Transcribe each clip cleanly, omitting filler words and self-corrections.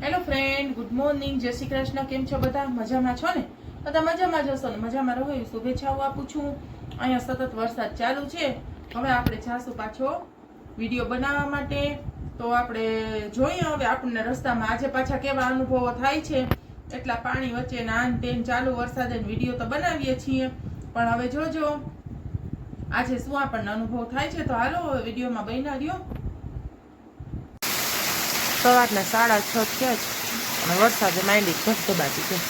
Hello friend, good morning, જય શ્રી કૃષ્ણ. કેમ છો બધા? મજામાં છો ને? બધા મજામાં જશો ને? મજામાં રહો એવી શુભેચ્છાઓ આપું છું. અહીંયા સતત વરસાદ ચાલુ છે. હવે આપણે જાશું પાછો વિડીયો બનાવવા માટે. તો આપણે જોઈએ હવે આપણને રસ્તામાં આજે પાછા કેવા અનુભવો થાય છે. એટલા પાણી વચ્ચે નાન તેન ચાલુ વરસાદે વિડીયો તો બનાવીએ છીએ, પણ હવે જોજો આજે શું આપણને અનુભવ થાય છે. તો હાલો વિડીયોમાં બન્યા રહ્યો. સવારના 6:30 થયા છે અને વરસાદે માંડી ધબધબાટી છે.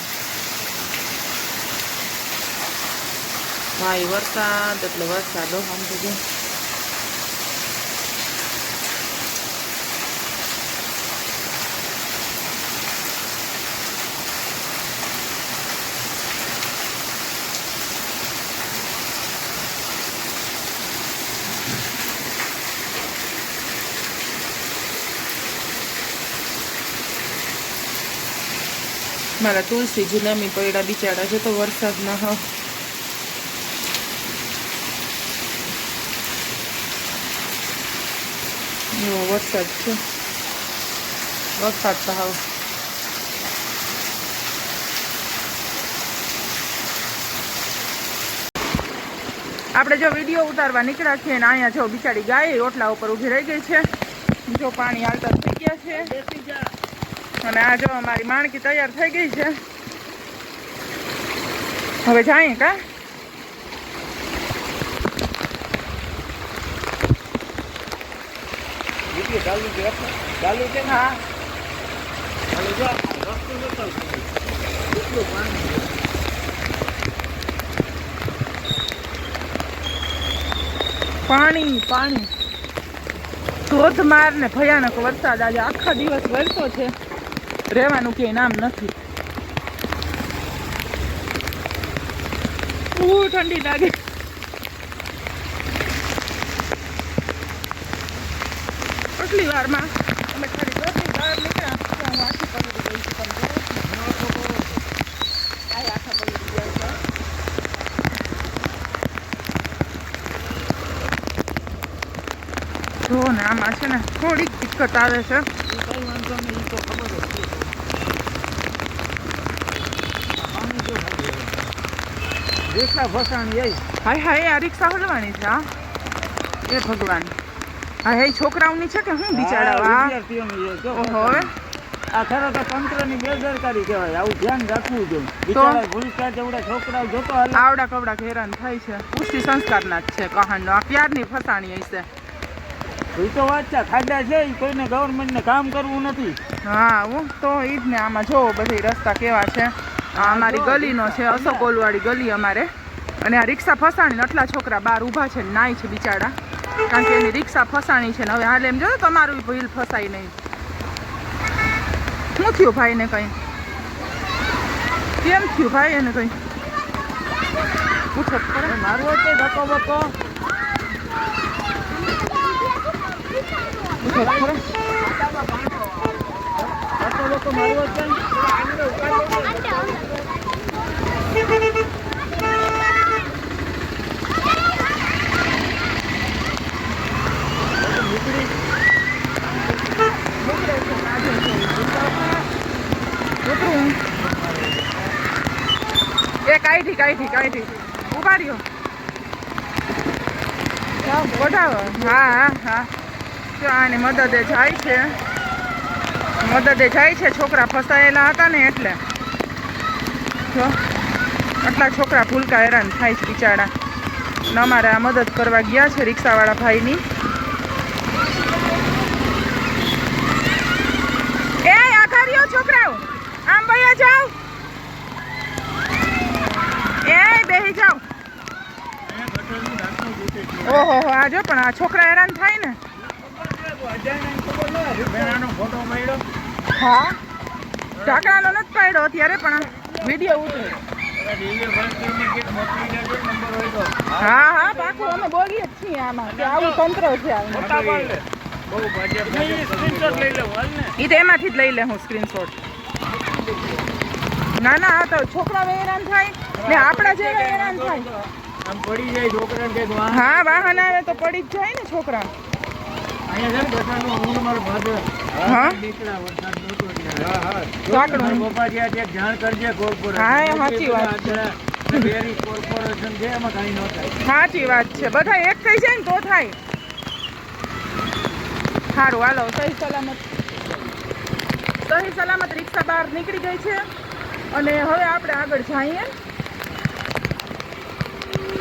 ભાઈ વરસાદ એટલે વરસાદ સમજો. મારા તુલસીજી નમી પડ્યા બિચારા છે તો વરસાદના. હા, એવો વરસાદ છે. વરસાદ તો હાવ આપણે જો વિડીયો ઉતારવા નીકળ્યા છીએ ને અહીંયા જો બિચારી ગાય રોટલા ઉપર ઊભી રહી ગઈ છે. જો પાણી હાલતા થઈ ગયા છે અને આ જો અમારી માણકી તૈયાર થઈ ગઈ છે. હવે જાય કા હા પાણી પાણી ધોધમાર ને ભયાનક વરસાદ આજે આખા દિવસ વરસો છે. રહેવાનું કે નામ નથી. ઠંડી લાગે. કેટલી વારમાં અમે ખાલી ઘરની બહાર નીકળ્યા હું આખી પલળી ગઈ છું. આખા પલળી ગયા છે. જો ને આમાં છે ને થોડીક દિક્કત આવે છે. રિક્ષા ફસાણી હાય હાય આ રિક્ષા હલવાની છે. હા એ ભગવાન. હા હે છોકરાઓની છે કે હું બિચારા ઓહો આ ખરેખર તંત્રની બેદરકારી કહેવાય. આવું ધ્યાન રાખવું જોઈએ. બિચારા ભૂલકા જેવડા છોકરાઓ જોતો આવડા કવડા હેરાન થાય છે. પુષ્ટિ સંસ્કારના જ છે કહાણનો. આ ક્યારની ફસાણી હશે. એ તો વાત છે. ખાડા છે કોઈને ગવર્મેન્ટને કામ કરવું નથી. હા હું તો ઈ જ ને. આમાં જો બધી રસ્તા કેવા છે. આ અમારી ગલીનો છે, અશોકોલવાળી ગલી અમારે. અને આ રિક્ષા ફસાણી આટલા છોકરા બહાર ઊભા છે નાય છે બિચારા, કારણ કે એની રિક્ષા ફસાણી છે ને હવે હાલ એમ જો તમારું ભૂલ ફસાય નહીં. શું થયું ભાઈને? કંઈ કેમ થયું ભાઈ એને? કંઈ પૂછો મારવો છે ધક્કો બક્કો મારવો છે. એ કાઢી ઉભા રહ્યો. વધાવો. હા હા જો આની મદદે જાય છે. છોકરા ફસાયેલા હતા ને એટલે જો આટલા છોકરા ભૂલકા હેરાન થાય છે બિચારા. ને અમારે આ મદદ કરવા ગયા છે રિક્ષાવાળા ભાઈની. એ આઘા રહ્યો છોકરાઓ, આમ ભૈયા જાઓ. એ બેહી જાઓ. ઓહો આ જો પણ આ છોકરા હેરાન થાય ને. હા ઢાકણાનો નથી પાડ્યો અત્યારે પણ વિડીયો ઉતરે. હા હા પાકું અમે બોલીએ જ છીએ આમાં કે આવું તંત્ર છે. એ તો એમાંથી જ લઈ લે હું સ્ક્રીનશોટ. ના ના આ તો છોકરા હેરાન થાય ને આપણા જેવા હેરાન થાય. આમ પડી જાય છોકરા કે હા વાહન આવે તો પડી જ જાય ને છોકરા. અહીંયા છે ને બધાનું હું મારો ફાધર હા. દીકરા વરસાદ નહોતો ત્યારે. ઝાકળું. મારા પપ્પા જ્યાં ત્યાં જાણ કરજે કોર્પોરેશન. હા, એ સાચી વાત છે. ડેરી કોર્પોરેશન છે એમાં કાંઈ ન થાય. સાચી વાત છે, બધા એક થઈ જાય ને તો થાય. સારું હાલો, સહી સલામત રિક્ષા બહાર નીકળી ગઈ છે અને હવે આપણે આગળ જઈએ.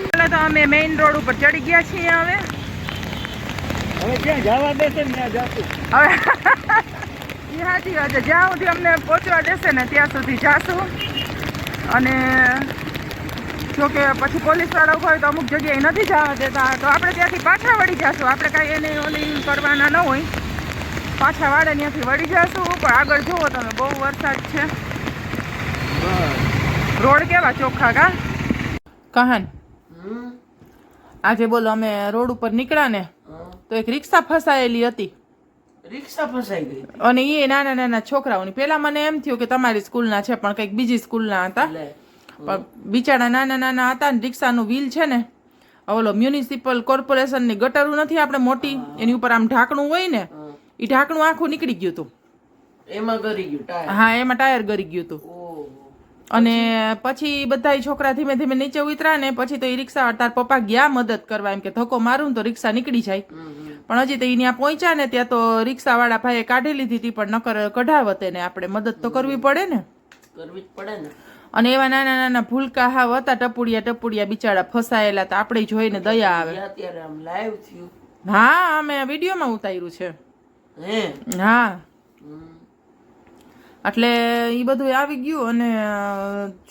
એટલે તો અમે મેઇન રોડ ઉપર ચડી ગયા છીએ હવે જ્યાં જવા દેશે ને ત્યાં જાશું. હવે એ સાચી વાત છે, જ્યાં સુધી અમને પહોંચવા દેશે ને ત્યાં સુધી જાશું. અને જો કે પછી પોલીસવાળા હોય તો અમુક જગ્યાએ નથી જવા દેતા, તો આપણે ત્યાંથી પાછા વળી જશું. આપણે કાંઈ એને ઓલી કરવાના ન હોય, પાછા વાળે ત્યાંથી વળી જશું. પણ આગળ જુઓ તમે, બહુ વરસાદ છે. રોડ કેવા ચોખ્ખા કહાન. આજે બોલો અમે રોડ ઉપર નીકળ્યા ને તો એક રિક્ષા ફસાયેલી હતી. રિક્ષા ફસાઈ ગઈ અને એ નાના નાના છોકરાઓની. પેલા મને એમ થયું કે તમારી સ્કૂલના છે, પણ કંઈક બીજી સ્કૂલના હતા. પણ બિચારા નાના નાના હતા ને રિક્ષાનું વ્હીલ છે ને, ઓલો મ્યુનિસિપલ કોર્પોરેશનની ગટરું નથી આપણે મોટી, એની ઉપર આમ ઢાંકણું હોય ને, એ ઢાંકણું આખું નીકળી ગયું હતું. એમાં ગરી ગયું ટાયર. હા, એમાં ટાયર ગરી ગયું હતું. અને પછી બધા છોકરા ધીમે ધીમે નીચે ઉતર્યા ને પછી તો એ રિક્ષા તાર પપ્પા ગયા મદદ કરવા, એમ કે ધક્કો મારું ને તો રિક્ષા નીકળી જાય. પણ હજી તો ત્યાં પહોંચ્યા ને ત્યાં તો રિક્ષા વાળા ભાઈએ કાઢી લીધી હતી, પણ નકર કઢાવતે ને આપણે મદદ તો કરવી પડે ને. કરવી જ પડે ને. અને એવા નાના નાના ભૂલકા હાવ હતા, ટપુડિયા બિચારા ફસાયેલા, તો આપણે જોઈને દયા આવે. અત્યારે આમ લાઈવ થયું. હા, અમે વિડીયોમાં ઉતાર્યું છે. હે હા, એટલે એ બધું આવી ગયું. અને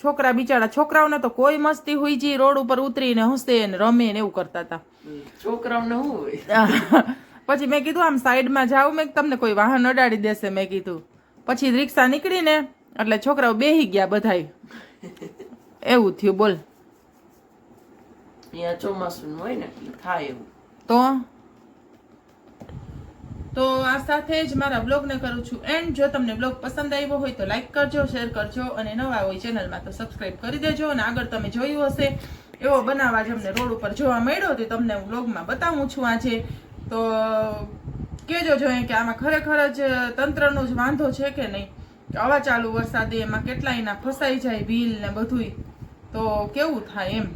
છોકરા બિચારા, છોકરાઓને તો કોઈ મસ્તી હોય છે, રોડ ઉપર ઉતરીને હસે ને રમે ને એવું કરતા હતા. છોકરાઓને શું હોય. પછી મેં કીધું આમ સાઈડમાં જાવ, મેં તમને કોઈ વાહન અડાડી દેશે મેં કીધું. પછી રિક્ષા નીકળીને એટલે છોકરાઓ બેહી ગયા બધાય. એવું થયું બોલ. અહીંયા ચોમાસું હોય ને એટલે થાય એવું. તો આ સાથે જ મારા બ્લોગને કરું છું એન્ડ. જો તમને બ્લોગ પસંદ આવ્યો હોય તો લાઈક કરજો, શેર કરજો, અને નવા હોય ચેનલમાં તો સબસ્ક્રાઈબ કરી દેજો. અને આગળ તમે જોયું હશે એવો બનાવવા જ અમને રોડ ઉપર જોવા મળ્યો, તો તમને હું બ્લોગમાં બતાવું છું આજે. તો કહેજો જોઈએ કે આમાં ખરેખર જ તંત્રનો જ વાંધો છે કે નહીં, કે આવા ચાલુ વરસાદે એમાં કેટલાયના ફસાઈ જાય વ્હીલ ને બધુંય, તો કેવું થાય એમ.